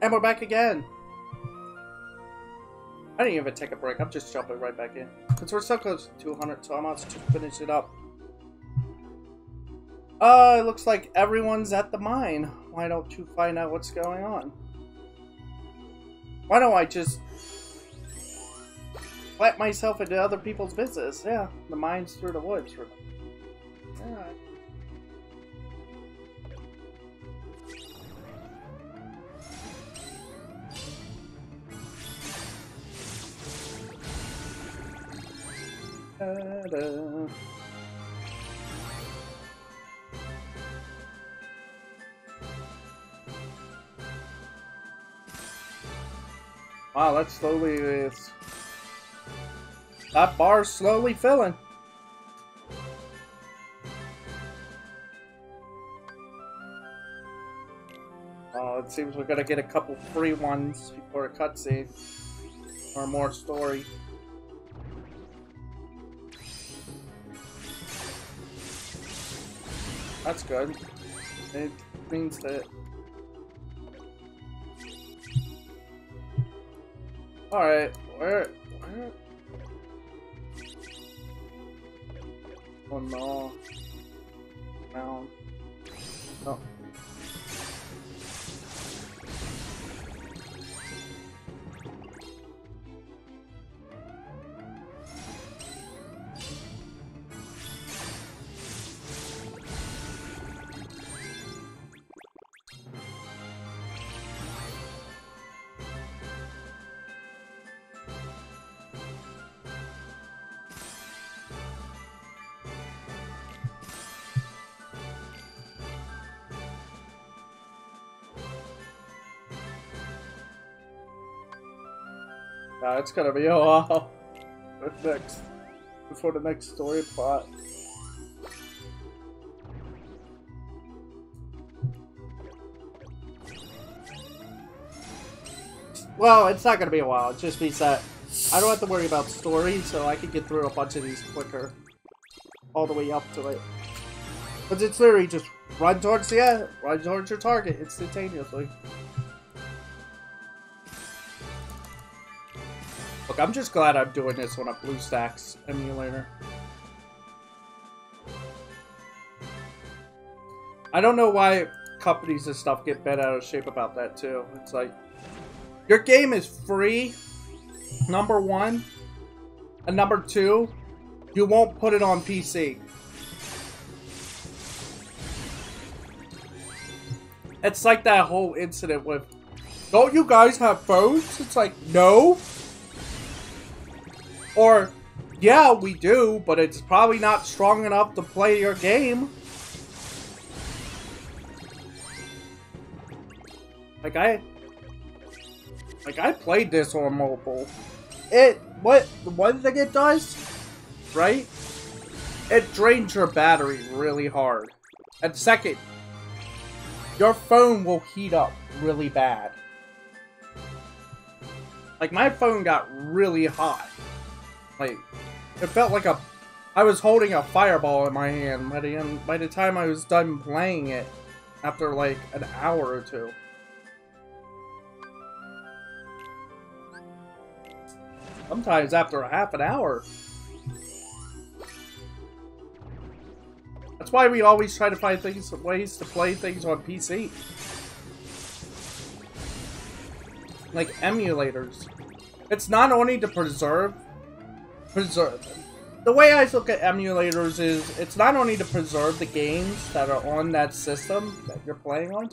And we're back again. I didn't even take a break. I'm just jumping right back in. Because we're so close to 200, so I'm about to finish it up. It looks like everyone's at the mine. Why don't you find out what's going on? Why don't I just let myself into other people's business? Yeah, the mine's through the woods. Alright. Wow, that slowly is. That bar's slowly filling. Oh, it seems we're gonna get a couple free ones before a cutscene. Or more story. That's good. It means that... Alright, where... Oh no. Down. Oh. It's gonna be a while before the next story plot. Well, it's not gonna be a while. It just means that I don't have to worry about story, so I can get through a bunch of these quicker, all the way up to it. But it's literally just run towards your target instantaneously. Look, I'm just glad I'm doing this on a BlueStacks emulator. I don't know why companies and stuff get bent out of shape about that too. It's like, your game is free, number one, and number two, you won't put it on PC. It's like that whole incident with, don't you guys have phones? It's like, no. Or, yeah, we do, but it's probably not strong enough to play your game. Like I played this on mobile. What one thing it does, right? It drains your battery really hard. And second, your phone will heat up really bad. Like, my phone got really hot. Like, it felt like I was holding a fireball in my hand by the time I was done playing it, after like an hour or two. Sometimes after a half an hour. That's why we always try to find ways to play things on PC. Like emulators. It's not only to preserve. The way I look at emulators is, it's not only to preserve the games that are on that system that you're playing on,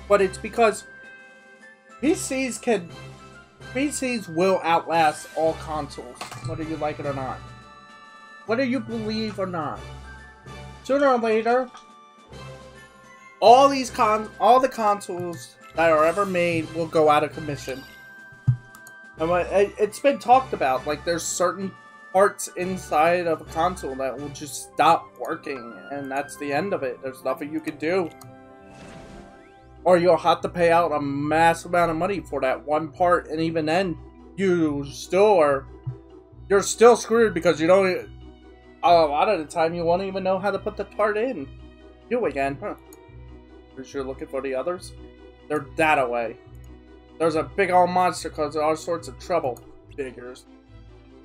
but it's because PCs will outlast all consoles, whether you like it or not. Whether you believe or not. Sooner or later, all the consoles that are ever made will go out of commission. And it's been talked about, like, there's certain parts inside of a console that will just stop working, and that's the end of it. There's nothing you can do. Or you'll have to pay out a massive amount of money for that one part, and even then, you're still screwed because you don't, a lot of the time you won't even know how to put the part in. You again, huh? Because you're looking for the others. They're that away. There's a big old monster causing all sorts of trouble. Figures.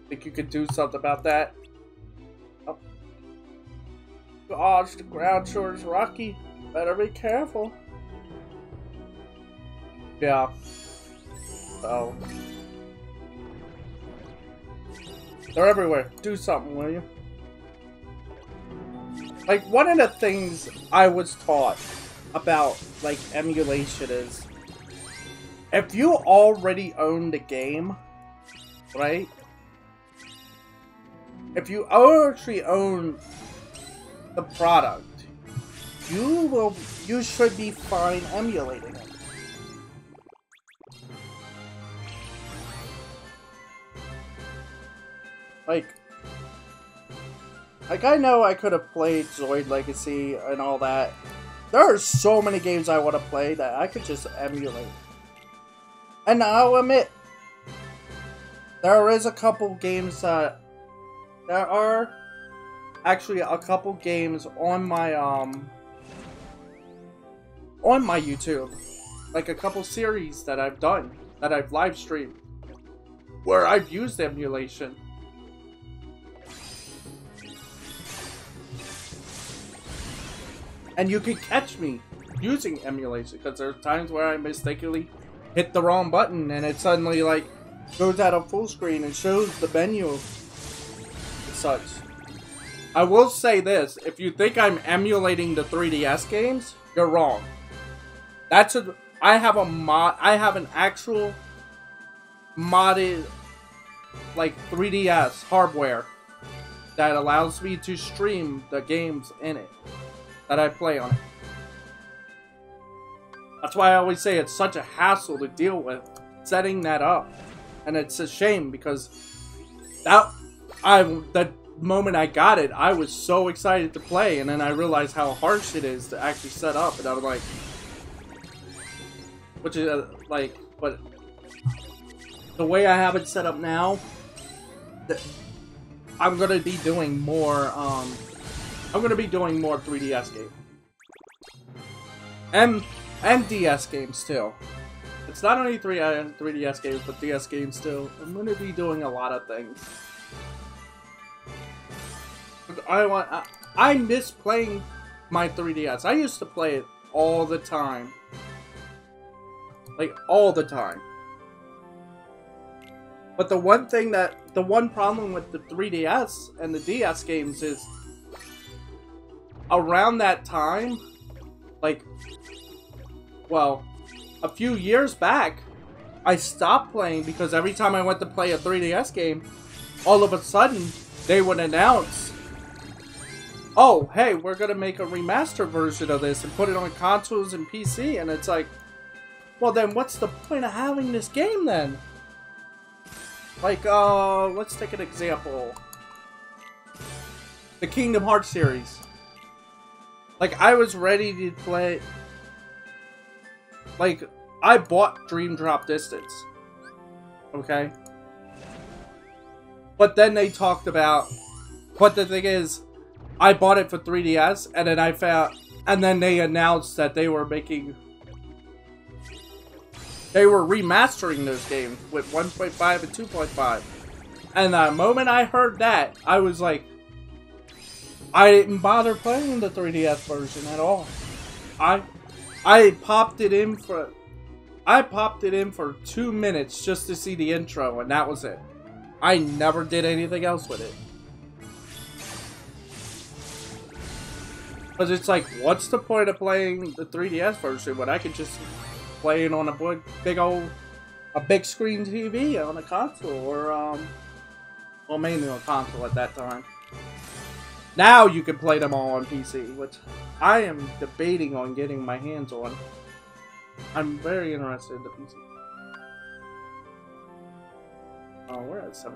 Think you could do something about that? Oh. Gosh, the ground sure is rocky. Better be careful. Yeah. So. They're everywhere. Do something, will you? Like, one of the things I was taught about, like, emulation is, if you already own the game, right? If you actually own the product, you should be fine emulating it. Like I know I could have played Zoid Legacy and all that. There are so many games I want to play that I could just emulate. And I'll admit, there is a couple games that... There are actually a couple games on my YouTube. Like a couple series that I've done, that I've live streamed, where I've used emulation. And you can catch me using emulation, because there's times where I mistakenly hit the wrong button and it suddenly like goes out of full screen and shows the menu and such. I will say this, if you think I'm emulating the 3DS games, you're wrong. I have an actual modded like 3DS hardware that allows me to stream the games in it that I play on it. That's why I always say it's such a hassle to deal with setting that up. And it's a shame because the moment I got it, I was so excited to play, and then I realized how harsh it is to actually set up, and I was like, which is like, but the way I have it set up now, I'm gonna be doing more. I'm gonna be doing more 3DS games and DS games too. It's not only 3DS games, but DS games too. I'm gonna be doing a lot of things. I miss playing my 3DS. I used to play it all the time. Like, all the time. But the one problem with the 3DS and the DS games is, around that time, like, well, a few years back, I stopped playing because every time I went to play a 3DS game, all of a sudden, they would announce, oh, hey, we're gonna make a remastered version of this and put it on consoles and PC, and it's like, well then, what's the point of having this game then? Like, let's take an example. The Kingdom Hearts series. Like, I was ready to play... Like, I bought Dream Drop Distance. Okay? But then they talked about... But the thing is, I bought it for 3DS, and then I found... And then they announced that they were making... They were remastering those games with 1.5 and 2.5. And the moment I heard that, I was like... I didn't bother playing the 3DS version at all. I popped it in for 2 minutes just to see the intro, and that was it. I never did anything else with it. Because it's like, what's the point of playing the 3DS version when I could just play it on a big screen TV on a console, or well, mainly on console at that time. Now you can play them all on PC, which I am debating on getting my hands on. I'm very interested in the PC. Oh, we're at 7%.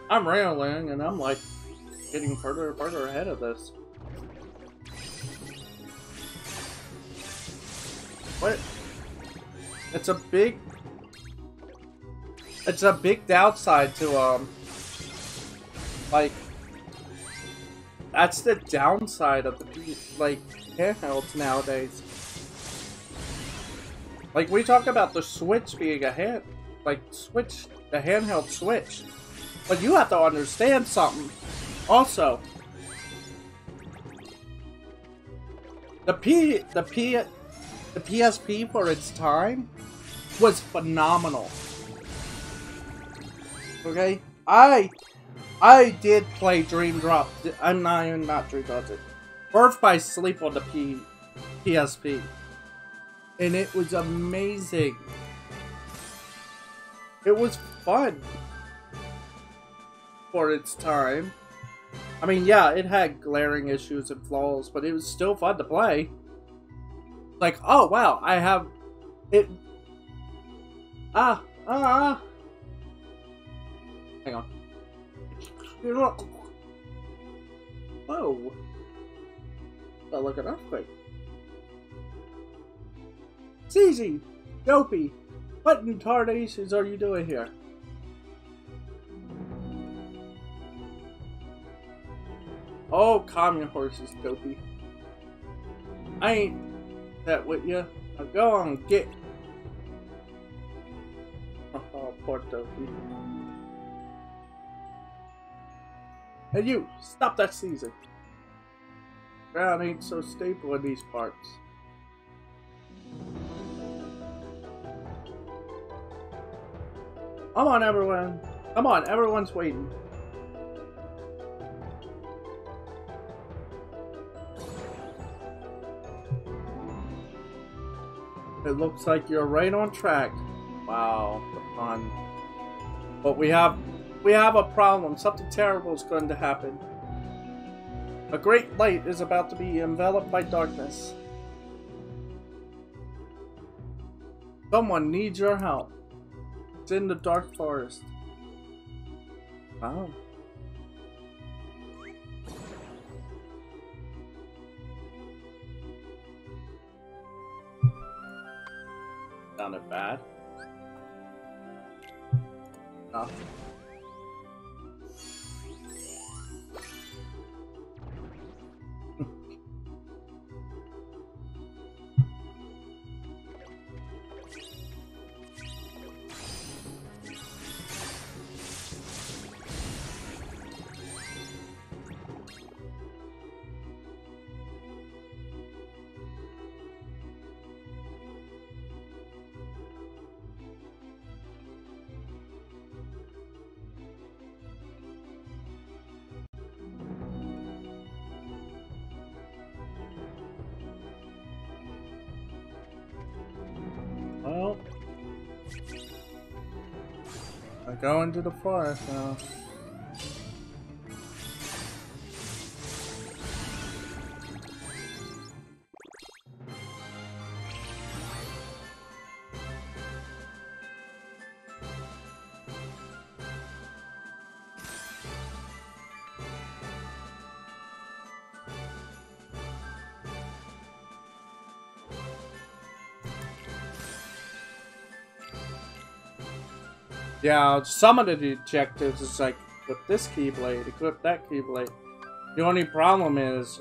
I'm rambling, and I'm like getting further and further ahead of this. What? It's a big downside to like That's the downside of the like handhelds nowadays. Like we talk about the Switch being a the handheld Switch, but you have to understand something. Also, the PSP for its time was phenomenal. Okay, I did play Dream Drop. I'm not Dream Drop. Birth by Sleep on the PSP, and it was amazing. It was fun for its time. I mean, yeah, it had glaring issues and flaws, but it was still fun to play. Like, oh wow, I have it. Hang on. Whoa. Felt like an earthquake. CZ! Dopey! What in tarnations are you doing here? Oh, calm your horses, Dopey. I ain't that with you. Now go on, get. Oh, poor Dopey. And you, stop that season. Ground ain't so stable in these parts. Come on, everyone. Come on, everyone's waiting. It looks like you're right on track. Wow, the fun. But we have a problem. Something terrible is going to happen. A great light is about to be enveloped by darkness. Someone needs your help. It's in the dark forest. Wow. Sounded bad. No. Well, I go into the forest now. Yeah, some of the objectives is like, with this Keyblade, equip that Keyblade. The only problem is,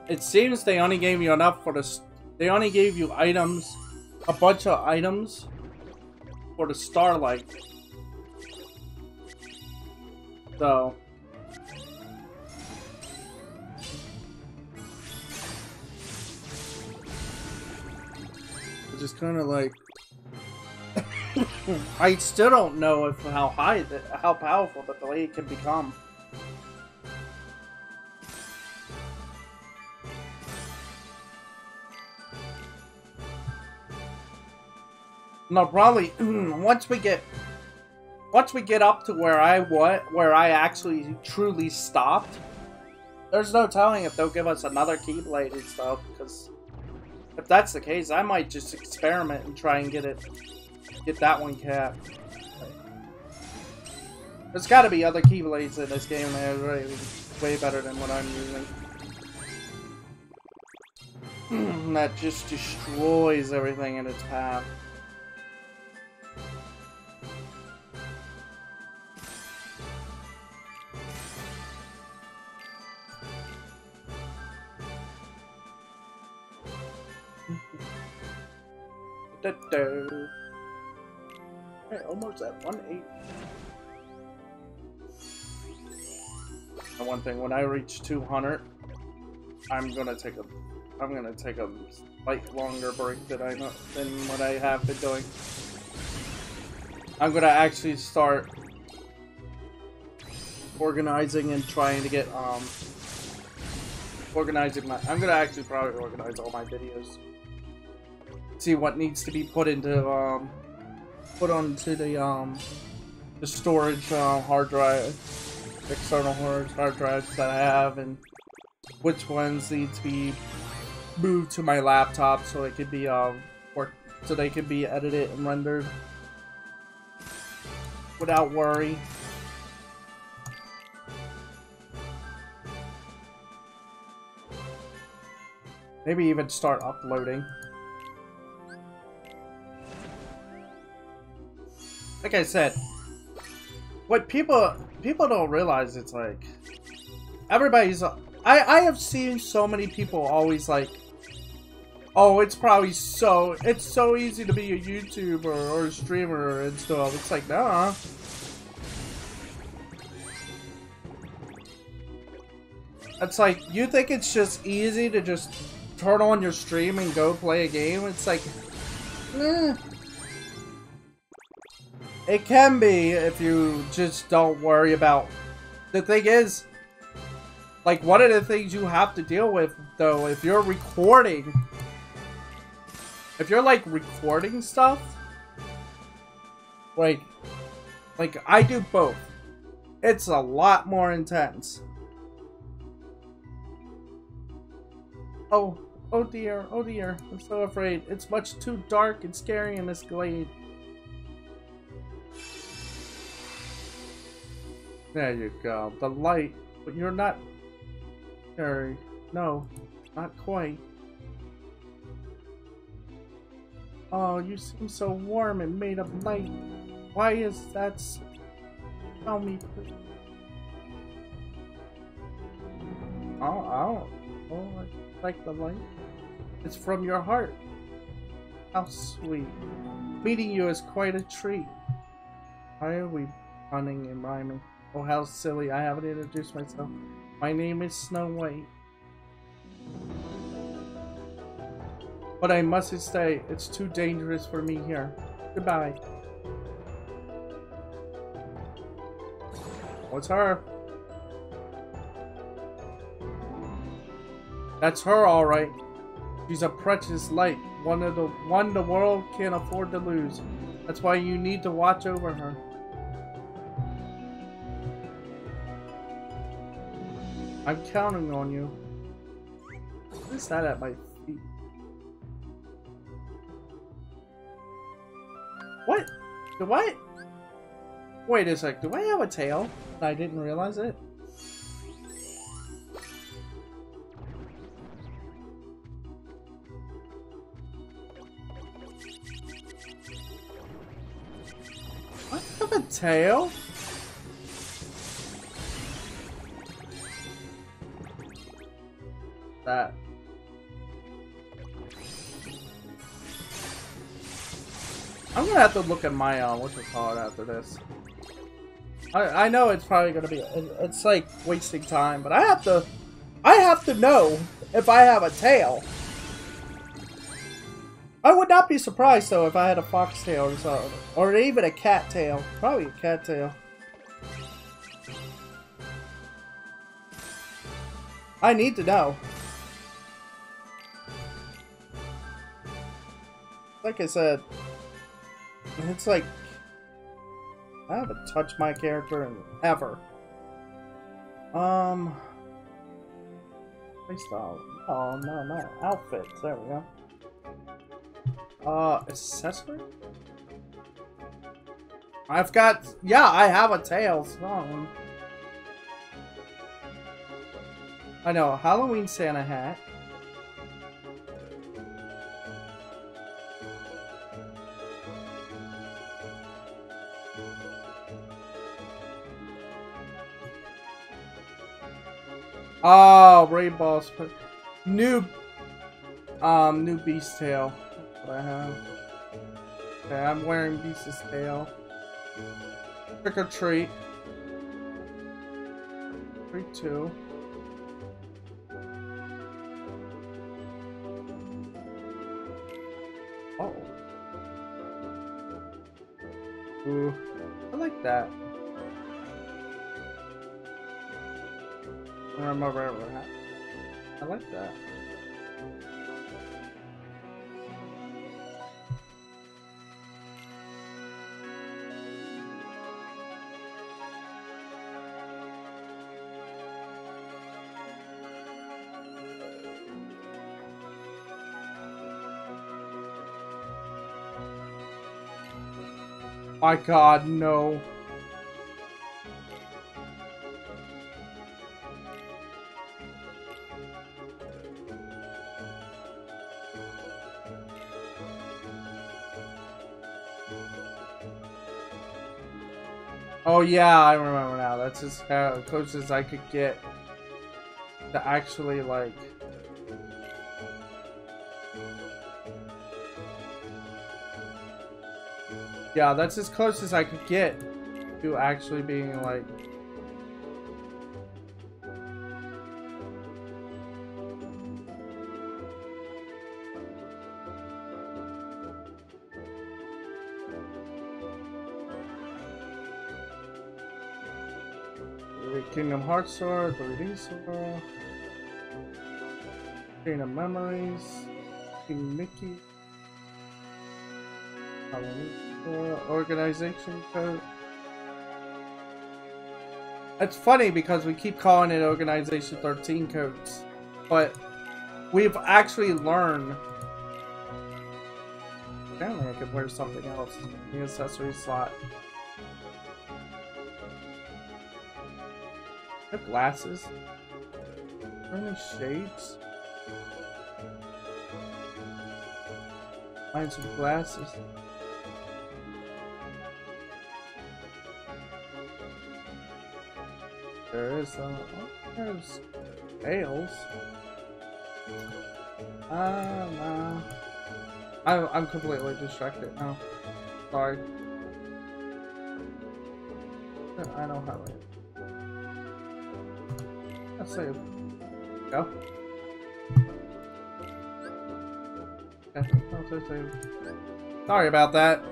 it seems they only gave you enough for the... They only gave you items, a bunch of items, for the Starlight. So... It's just kind of like... I still don't know if how powerful the blade can become. No, probably once we get up to where I actually truly stopped, there's no telling if they'll give us another Keyblade and stuff. Because if that's the case, I might just experiment and try and get that one capped. There's got to be other Keyblades in this game that are really way better than what I'm using. That just destroys everything in its path. Hey, almost at 180. And one thing, when I reach 200, I'm gonna take a slight longer break than what I have been doing. I'm gonna actually start organizing and trying to get I'm gonna actually probably organize all my videos. See what needs to be put into onto the storage hard drive, external hard drives that I have, and which ones need to be moved to my laptop so it could be so they can be edited and rendered without worry. Maybe even start uploading. Like I said, what people don't realize, it's like everybody's I have seen so many people always like, oh, it's so easy to be a YouTuber or a streamer and stuff. It's like, nah. It's like, you think it's just easy to just turn on your stream and go play a game? It's like, eh. It can be if you just don't worry about. The thing is, like, one of the things you have to deal with, though, if you're recording, if you're like recording stuff, like I do both, it's a lot more intense. Oh dear, I'm so afraid. It's much too dark and scary in this glade. There you go, the light, but you're not scary. No, not quite. Oh, you seem so warm and made of light. Why is that? Tell me, please. Oh, I like the light. It's from your heart. How sweet. Meeting you is quite a treat. Why are we punning and rhyming? Oh, how silly. I haven't introduced myself. My name is Snow White. But I mustn't stay. It's too dangerous for me here. Goodbye. What's her? That's her, all right. She's a precious light. One the world can't afford to lose. That's why you need to watch over her. I'm counting on you. What is that at my feet? What? Do I? Wait a sec. Do I have a tail? I didn't realize it. I have a tail? That. I'm gonna have to look at my what's it called after this. I know it's probably gonna be it's like wasting time, but I have to know if I have a tail. I would not be surprised though if I had a fox tail or something, or even a cat tail. Probably a cat tail. I need to know. Like I said, it's like I haven't touched my character in ever. Playstyle. Oh no, not outfits. There we go. Accessory. I've got. Yeah, I have a tail. So I know. Halloween Santa hat. Oh, rainbow new beast tail. What I have. Okay, I'm wearing Beast's tail. Trick or treat. 3, 2. Oh. Ooh. I like that. I'm over it. I like that. My God, no. Oh yeah, I remember now. That's as close as I could get to actually like. Yeah, that's as close as I could get to actually being like. Kingdom Hearts Sword, 3D Sword, Chain of Memories, King Mickey, Organization Code. It's funny because we keep calling it Organization 13 codes, but we've actually learned. Apparently I could wear something else in the accessory slot. I have glasses. Are there any shades? Find some glasses. There is there's tails. No. I'm completely distracted now. Sorry. I know how it. Let's save. Go. Okay, I'll save. Sorry about that.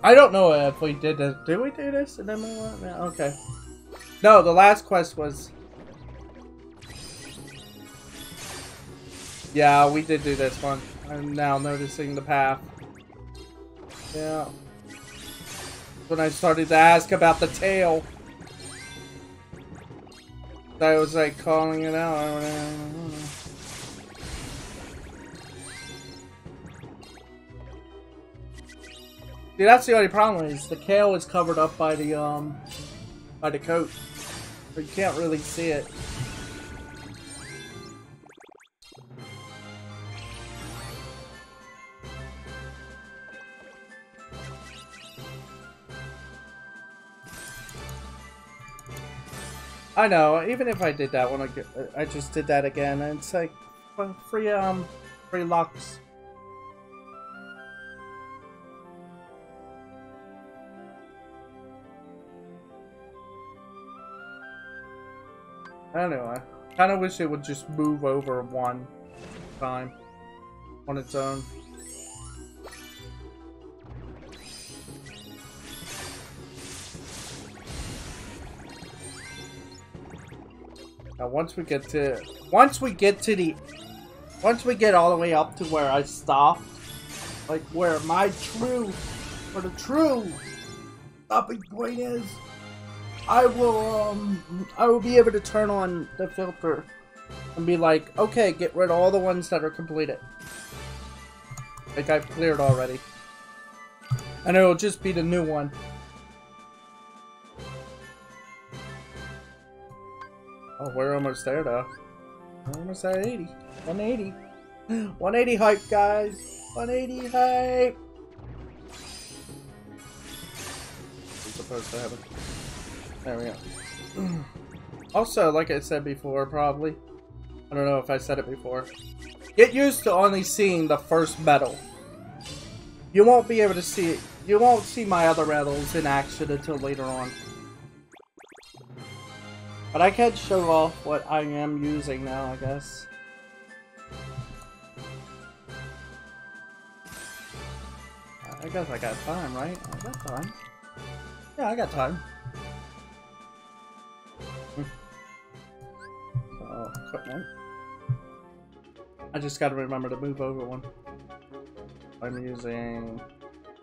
I don't know if we did this. Did we do this? And then we went? Yeah, okay. No, the last quest was. Yeah, we did do this one. I'm now noticing the path. Yeah. When I started to ask about the tail. I was like calling it out. See, that's the only problem is the tail is covered up by the coat. So you can't really see it. I know, even if I did that one, I just did that again, and it's like free locks. Anyway, kind of wish it would just move over one time on its own. Now once we get all the way up to where I stopped, like where the true stopping point is, I will be able to turn on the filter and be like, okay, get rid of all the ones that are completed. Like I've cleared already. And it'll just be the new one. Oh, we're almost there though. We're almost at 80. 180. 180 hype, guys. 180 hype. It's supposed to happen. There we go. Also, like I said before, probably. I don't know if I said it before. Get used to only seeing the first medal. You won't be able to see it. You won't see my other medals in action until later on. But I can show off what I am using now, I guess. I guess I got time, right? I got time. Yeah, I got time. So, equipment. I just gotta remember to move over one. I'm using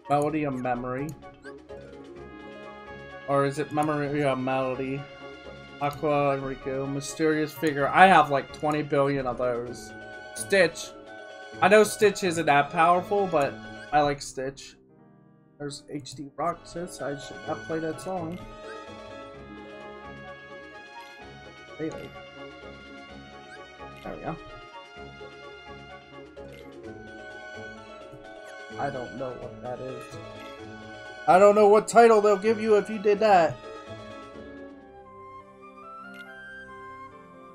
melody and memory. Or is it memory or melody? Aqua, Enrico, mysterious figure. I have like 20 billion of those. Stitch. I know Stitch isn't that powerful, but I like Stitch. There's HD Roxas. I should not play that song. Really? There we go. I don't know what that is. I don't know what title they'll give you if you did that.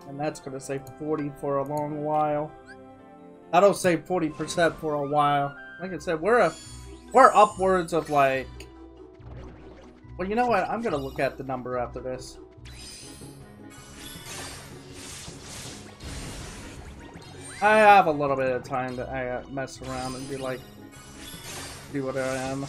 And that's gonna say 40 for a long while. That'll say 40% for a while. Like I said, we're upwards of like... Well, you know what? I'm gonna look at the number after this. I have a little bit of time to mess around and be like... See what I am.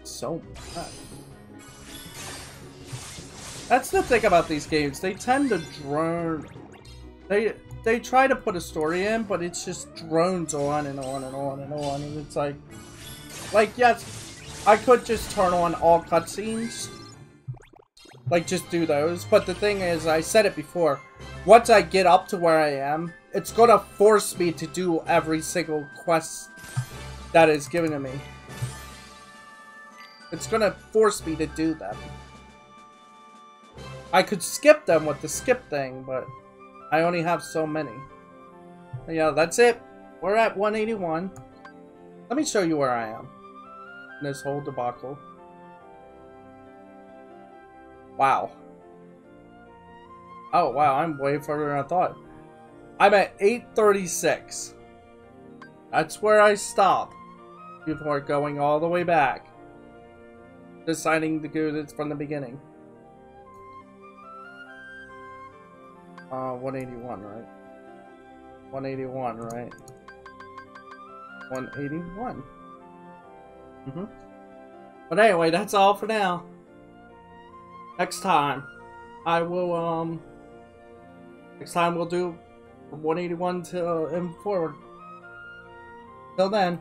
So much. That's the thing about these games. They tend to drone. They try to put a story in, but it's just drones on and on and on and on, and it's like yes, I could just turn on all cutscenes. Like, just do those. But the thing is, I said it before, once I get up to where I am, it's gonna force me to do every single quest that is given to me. It's gonna force me to do them. I could skip them with the skip thing, but I only have so many. But yeah, that's it. We're at 181. Let me show you where I am in this whole debacle. Wow. Oh, wow, I'm way further than I thought. I'm at 836. That's where I stop before going all the way back. Deciding to do this from the beginning. 181, right? 181, right? 181. But anyway, that's all for now. Next time, I will, next time we'll do from 181 to and forward. Till then.